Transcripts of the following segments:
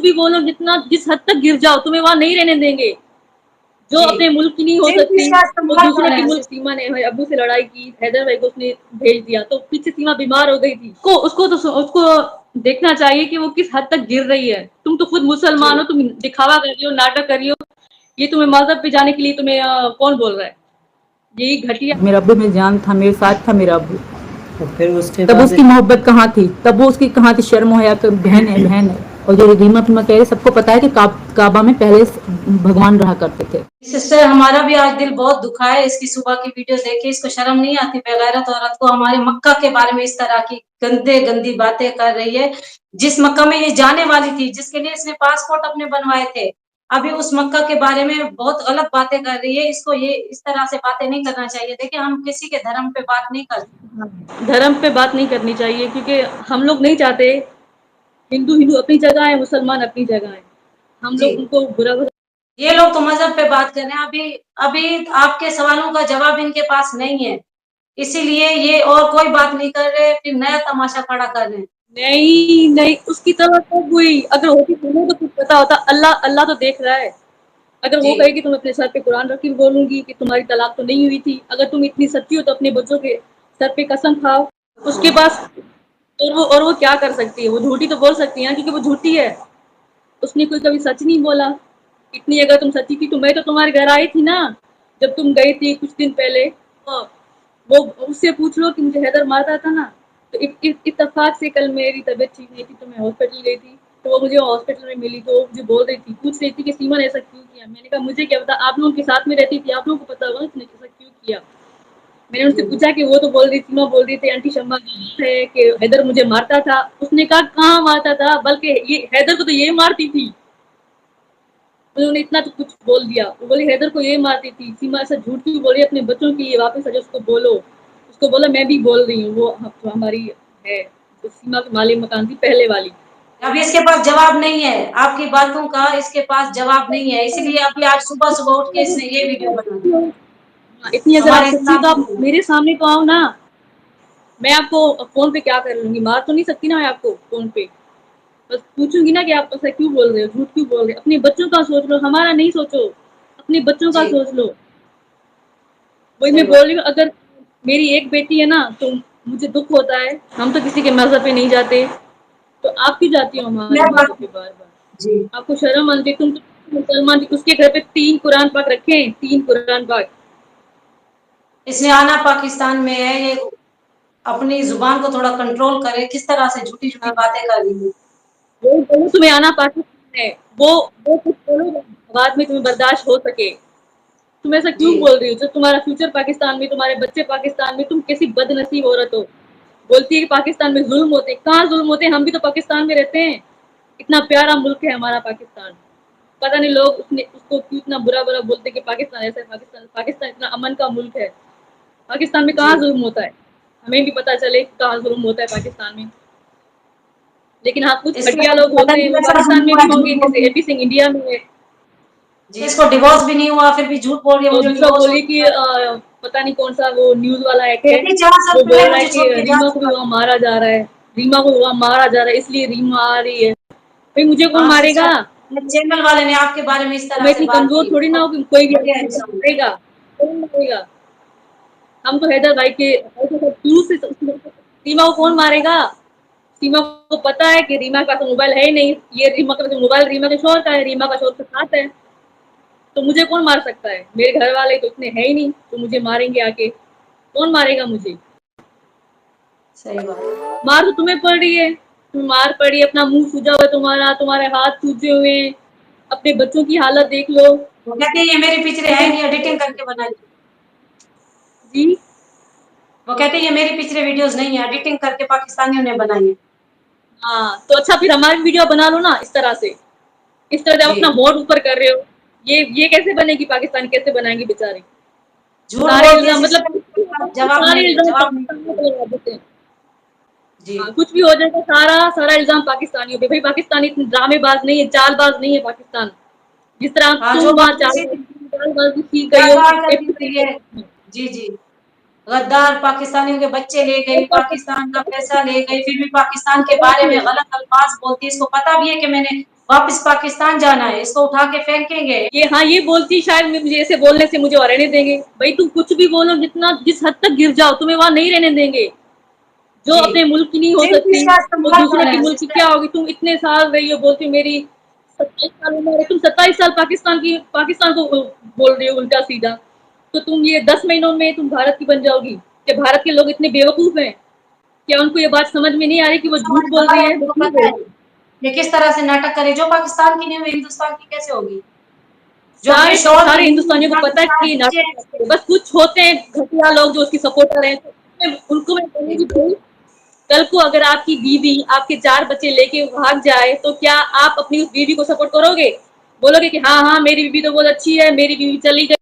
भी बोलो, जितना जिस हद तक गिर जाओ, तुम्हें वहां नहीं रहने देंगे। जो अपने मुल्क की नहीं हो सकती, वो दूसरे के मुल्क। सीमा ने अब्बू से लड़ाई की, हैदर भाई को उसने भेज दिया, तो पीछे सीमा बीमार हो गई थी। उसको देखना चाहिए कि वो किस हद तक गिर रही है। तुम तो खुद मुसलमान हो, तुम दिखावा कर रही हो, नाटक कर रही हो। ये तुम्हें मजहब पे जाने के लिए तुम्हें कौन बोल रहा है? यही घटिया। मेरा अब्बू मेरी जान था, मेरे साथ था मेरा अब्बू। तो फिर उसके तब बाद उसकी मोहब्बत कहाँ थी? तब वो उसकी कहाँ थी शर्म हया? बहन है, बहन है। और जो रीमा फिल्मा कह रहे, सबको पता है कि काबा में पहले भगवान रहा करते थे। सिस्टर, हमारा भी आज दिल बहुत दुखा है इसकी सुबह की वीडियो देखे। इसको शर्म नहीं आती बेगैरत औरत को हमारे मक्का के बारे में इस तरह की गंदी बातें कर रही है। जिस मक्का में ये जाने वाली थी, जिसके लिए इसने पासपोर्ट अपने बनवाए थे, अभी उस मक्का के बारे में बहुत गलत बातें कर रही है। इसको ये इस तरह से बातें नहीं करना चाहिए। देखिए, हम किसी के धर्म पे बात नहीं करते, धर्म पे बात नहीं करनी चाहिए, क्योंकि हम लोग नहीं चाहते। हिंदू अपनी जगह है, मुसलमान अपनी जगह है। हम लोग उनको बुरा ये लोग तो मजहब पे बात कर रहे हैं। अभी आपके सवालों का जवाब इनके पास नहीं है, इसीलिए ये और कोई बात नहीं कर रहे, फिर नया तमाशा खड़ा कर रहे हैं। नहीं, उसकी तरह तो हुई। अगर होती तो तो कुछ पता होता। अल्लाह तो देख रहा है। अगर वो कहेगी तुम अपने सर पे कुरान रख के बोलूंगी कि तुम्हारी तलाक तो नहीं हुई थी। अगर तुम इतनी सच्ची हो तो अपने बच्चों के सर पे कसम खाओ। उसके पास और वो क्या कर सकती है? वो झूठी तो बोल सकती है, क्योंकि वो झूठी है। उसने कोई कभी सच नहीं बोला। इतनी अगर तुम सच्ची थी तो मैं तो तुम्हारे घर आई थी ना, जब तुम गई थी कुछ दिन पहले। वो उससे पूछ लो कि मुझे हैदर मारता था ना। तो इत्तेफाक से कल मेरी तबीयत ठीक नहीं थी, तो मैं हॉस्पिटल गई थी। तो वो मुझे हॉस्पिटल में मिली, तो वो मुझे बोल रही थी, पूछ रही थी कि सीमा ने ऐसा क्यों किया। मैंने कहा मुझे क्या पता, आप लोगों के साथ में रहती थी, आप लोगों को पता होगा उसने ऐसा क्यों किया। मैंने उनसे पूछा कि वो तो बोल रही, सीमा बोल रही थी आंटी शम्मा है कि हैदर मुझे मारता था। उसने कहा कहाँ मारता था, बल्कि ये हैदर को तो ये मारती थी। उन्होंने इतना तो कुछ बोल दिया। वो बोली हैदर को ये मारती थी। सीमा ऐसा झूठ क्यों बोली अपने बच्चों की? ये वापस आजा, उसको बोलो। उसको बोला मैं भी बोल रही हूँ, वो हमारी है। तो सीमा की माली मकान थी पहले वाली। अभी इसके पास जवाब नहीं है, आपकी बातों का इसके पास जवाब नहीं है, इसलिए अभी आज सुबह सुबह उठ के इसने ये वीडियो बना। इतनी अगर आप हमारे सच्ची हो तो इस्लाम आप मेरे सामने तो आओ ना। मैं आपको फोन पे क्या कर लूंगी? मार तो नहीं सकती ना मैं आपको फोन पे। बस पूछूंगी ना कि आप ऐसा क्यों बोल रहे हो, झूठ क्यों बोल रहे हो। अपने बच्चों का सोच लो, हमारा नहीं सोचो। अपने बच्चों का सोच लो। वही मैं बोल रही हूँ, अगर मेरी एक बेटी है ना तो मुझे दुख होता है। हम तो किसी के मजहब पे नहीं जाते, तो आप क्यों जाती हो हमारे मजहब पे बार बार? आपको शर्म आती? तुम तो मुसलमान, उसके घर पे 3 कुरान पाक रखे हैं, 3 कुरान पाक। इसने आना पाकिस्तान में है, ये अपनी जुबान को थोड़ा कंट्रोल करे। किस तरह से झूठी झूठी बातें कर रही है। वो तुम्हें आना पाकिस्तान है, वो कुछ बोलो बाद में तुम्हें बर्दाश्त हो सके। तुम ऐसा क्यों बोल रही हो? जब तुम्हारा फ्यूचर पाकिस्तान में, तुम्हारे बच्चे पाकिस्तान में, तुम कैसी बदनसीब औरत हो। बोलती है कि पाकिस्तान में जुल्म होते। कहाँ जुल्म होते? हम भी तो पाकिस्तान में रहते हैं। इतना प्यारा मुल्क है हमारा पाकिस्तान। पता नहीं लोग उसको क्यों इतना बुरा बुरा बोलते कि पाकिस्तान ऐसा है, पाकिस्तान इतना अमन का मुल्क है। पाकिस्तान में कहाँ जुल्म होता है? हमें भी पता चले कहाँ जुल्म होता है पाकिस्तान में। लेकिन हाँ, कुछ घटिया लोग होते हैं, वो पाकिस्तान में भी होंगे, जैसे एपी सिंह इंडिया में है। इसको डिवोर्स भी नहीं हुआ, फिर भी झूठ बोल रही है और मुझे दूसरा डिवोर्स हो बोली कि गया। पता नहीं कौन सा वो न्यूज वाला एक है, बेटी 4 साल वो बोल पहले रहा है मुझे कि छोड़ के जा रीमा को भी चुका वहां है। मारा जा रहा है। रीमा को वहां मारा जा रहा है, इसलिए रीमा आ रही है। भाई मुझे कौन हाँ मारेगा? सिस्टर, चैनल वाले ने आपके बारे में इस तो तरह मैं से इतनी बात कमजोर की। थोड़ी ना हो कि कोई भी बढ़िया इंसान। मारेगा। कौन मारेगा? हम तो हैदर भाई के शुरू से। रीमा को कौन मारेगा? रीमा को पता है कि रीमा का तो मोबाइल है ही नहीं। ये रीमा का तो मोबाइल रीमा के शोर का है, रीमा का शोर के साथ है। तो मुझे कौन मार सकता है? मेरे घर वाले तो इतने है ही नहीं तो मुझे मारेंगे आके। कौन मारेगा मुझे? सही बात। मार तो तुम्हें पड़ रही है। तुम मार पड़ी, अपना मुंह सूजा हुआ तुम्हारा, तुम्हारे हाथ सूजे हुए हैं। अपने बच्चों की हालत देख लो। वो कहते हैं ये मेरे पिक्चरें है नहीं, एडिटिंग करके बनाई। जी, वो कहते हैं ये मेरी पिक्चरें वीडियोस नहीं है, एडिटिंग करके पाकिस्तानियों ने बनाई है। हाँ तो अच्छा, फिर हमारी वीडियो बना लो ना इस तरह से। इस तरह से आप अपना वोट ऊपर कर रहे हो। ये कैसे बनेगी? पाकिस्तान कैसे बनाएंगे बेचारे? झूठ सारे बोलती है इल्जाम, सिस्टर, मतलब जवाब सारे नहीं इल्जाम जवाब नहीं पाकिस्तानियों पे लगा देते हैं। जी। हाँ, कुछ भी हो जाए तो सारा सारा इल्जाम पाकिस्तानियों पे। भाई पाकिस्तानी इतने ड्रामेबाज नहीं है, चालबाज नहीं है पाकिस्तान। जिस तरह हाँ, जो तुम वहां बात चालबाजी सीख गई हो। गद्दार करती रही है। जी जी, गद्दार पाकिस्तानियों के बच्चे ले गई, पाकिस्तान का पैसा ले गई, फिर भी पाकिस्तान के बारे में गलत अल्फाज बोलती है। इसको पता भी है कि मैंने वापस पाकिस्तान जाना है, इसको उठा के फेंकेंगे। ये हाँ ये बोलती शायद मुझे ऐसे बोलने से मुझे वहाँ रहने देंगे। भाई तुम कुछ भी बोलो, जितना जिस हद तक गिर जाओ तुम्हें वहाँ नहीं रहने देंगे। जो जी, अपने मुल्क की नहीं हो सिर्फ सकती इसका वो इस्तेमाल कर दूसरे रहे की हैं मुल्क की सिस्टर। क्या होगी। तुम इतने साल रही हो, बोलती मेरी 27 साल उम्र है, तुम 27 साल पाकिस्तान को बोल रही हो उल्टा सीधा। तो तुम ये 10 महीनों में तुम भारत की बन जाओगी। क्या भारत के लोग इतने बेवकूफ हैं? क्या उनको ये बात समझ में नहीं आ रही कि वो झूठ बोल रही हमारे है? अभी वो को क्यों पता बोल है रही है? ये किस तरह से नाटक करे, जो पाकिस्तान की नहीं हुई हिंदुस्तान की कैसे होगी? जो अपने सारे शौहर सारे हिंदू हिंदुस्तानियों को हिंदुस्तान के पता है सारे कि ये बच्चे नाटक करते हैं। हैं। बस कुछ होते हैं घटिया लोग जो उसकी सपोर्टर हैं। तो उनको मैं कहूँगी भाई, कल को अगर आपकी बीवी आपके 4 बच्चे लेके भाग जाए तो क्या आप अपनी उस बीवी को सपोर्ट करोगे? बोलोगे कि हाँ हाँ मेरी बीवी तो बहुत अच्छी है, मेरी बीवी चली गई।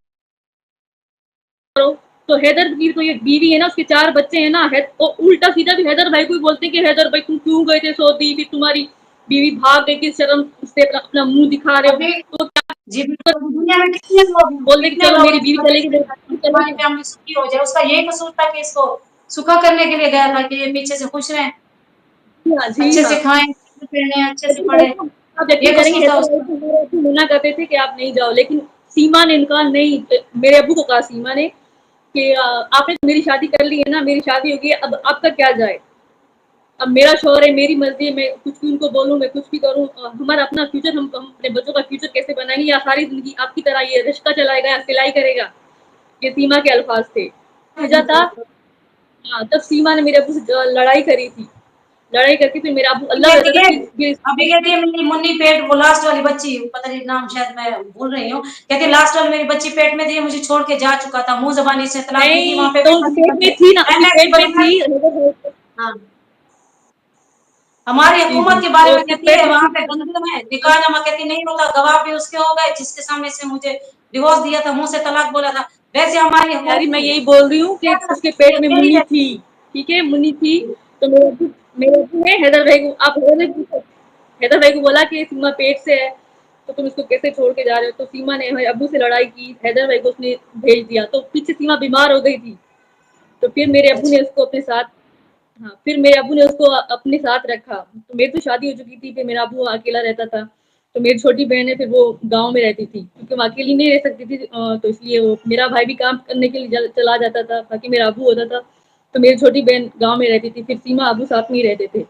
तो हैदर की तो ये बीवी है ना, उसके 4 बच्चे हैं ना, वो उल्टा सीधा भी हैदर भाई को भी बोलते हैं कि हैदर भाई तुम क्यों गए थे सऊदी, फिर तुम्हारी बीवी भाग गई, किस शर्म से अपना मुंह दिखा रहे हो। अभी तो क्या जी बिल्कुल, दुनिया में बोल दे कि कितने चलो लोग मेरी इस बीवी वजह चलेगी से हमारी चलेगी। फैमिली सुखी हो जाए, उसका यही कसूर था कि इसको सुखा करने के लिए गया था कि ये पीछे से खुश रहें, हाँ जी अच्छे हाँ। से खाएं, अच्छे से पहने, अच्छे से लेकिन पढ़े। आप ये यकीन करेंगे कसूर था हैदर भाई उसका। को मेरे अब्बू मना करते थे कि आप नहीं जाओ, लेकिन सीमा ने इनकार नहीं, मेरे अब्बू को कहा सीमा ने कि आपने तो मेरी शादी कर ली है ना, मेरी शादी हो गई है, अब आपका क्या जाए। अब मेरा शौहर है, मेरी मर्जी है, मैं कुछ भी उनको बोलूँ, मैं कुछ भी करूँ, हमारा अपना फ्यूचर, हम अपने बच्चों का फ्यूचर कैसे बनाएंगे, या सारी जिंदगी आपकी तरह ये रिश्ता चलाएगा या सिलाई करेगा। ये सीमा के अल्फाज थे। भेजा था। हाँ, तब सीमा ने मेरे अब्बू से लड़ाई करी थी। लड़ाई करके फिर मेरा अब्बू अल्लाह कहती रहता था है कि अभी कहती है मेरी मुन्नी पेट, वो लास्ट वाली बच्ची, पता नहीं नाम शायद मैं भूल रही हूँ, कहती है लास्ट वाली मेरी बच्ची पेट में थी, मुझे छोड़ के जा चुका था, मुंह जबानी से तलाक दी थी, नहीं, वहां पे तो भी उनके पति पेट में बदले। थी ना, उसके एमएक्स पेट में बदले। थी। हाँ, हमारी जी, जी। हुकूमत के बारे तो में उसके कहती पेट है में वहां थी। पे गंदम है, निकाहनामा कहती नहीं होता, गवाह भी उसके हो गए जिसके सामने से मुझे डिवोर्स दिया था, मुंह से तलाक बोला था। वैसे हमारी यारी हुकूमत मैं नहीं है, यही बोल रही हूँ कि उसके पेट ये में अकेली मुन्नी रहती थी। ठीक है, मुन्नी थी। तो मेरे अब्बू ने हैदर भाई को, आप हैदर भाई को बोला कि सीमा पेट से है, तो तुम इसको कैसे छोड़ के जा रहे हो। तो सीमा ने हमारे अब्बू से लड़ाई की, हैदर भाई को उसने भेज दिया। तो पीछे सीमा बीमार हो गई थी। तो फिर मेरे है। अब्बू अच्छा, ने उसको अपने साथ, हाँ, फिर मेरे अब्बू ने उसको अपने साथ रखा। तो मेरी तो शादी हो चुकी थी, फिर मेरा अब्बू अकेला रहता था। तो मेरी छोटी बहन है, फिर वो गाँव में रहती थी, क्योंकि वो अकेली नहीं रह सकती थी। तो इसलिए वो मेरा भाई भी काम करने के लिए चला जाता था, बाकी मेरा अब्बू होता था। तो मेरी छोटी बहन गाँव में रहती थी, फिर सीमा अब्बू साथ में ही रहते थे।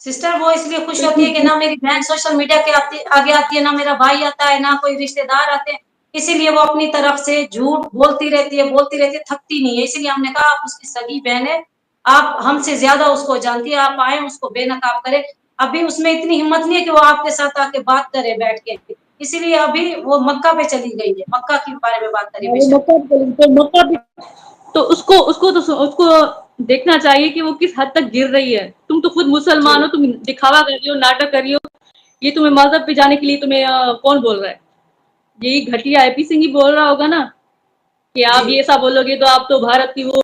सिस्टर वो इसलिए खुश तो होती इतनी है कि ना मेरी बहन सोशल मीडिया के आगे आती है, ना मेरा भाई आता है, ना कोई रिश्तेदार आते हैं, इसीलिए वो अपनी तरफ से झूठ बोलती रहती है, थकती नहीं है। इसीलिए हमने कहा आप उसकी सगी बहन है, आप हमसे ज्यादा उसको जानती है, आप आए उसको बेनकाब करें। अभी उसमें इतनी हिम्मत नहीं है कि वो आपके साथ आके बात करे बैठ के, इसीलिए अभी वो मक्का पे चली गई है, मक्का के बारे में बात करिए वो बेशक। मक्का भी चली, तो मक्का भी, तो उसको देखना चाहिए कि वो किस हद तक गिर रही है। तुम तो खुद जी मुसलमान हो, तुम दिखावा कर रही हो, नाटक कर रही हो। ये तुम्हें मज़हब पे जाने के लिए तुम्हें कौन बोल रहा है? यही घटिया एपी सिंह ही बोल रहा होगा ना कि जी आप ये ऐसा बोलोगे तो आप तो भारत की वो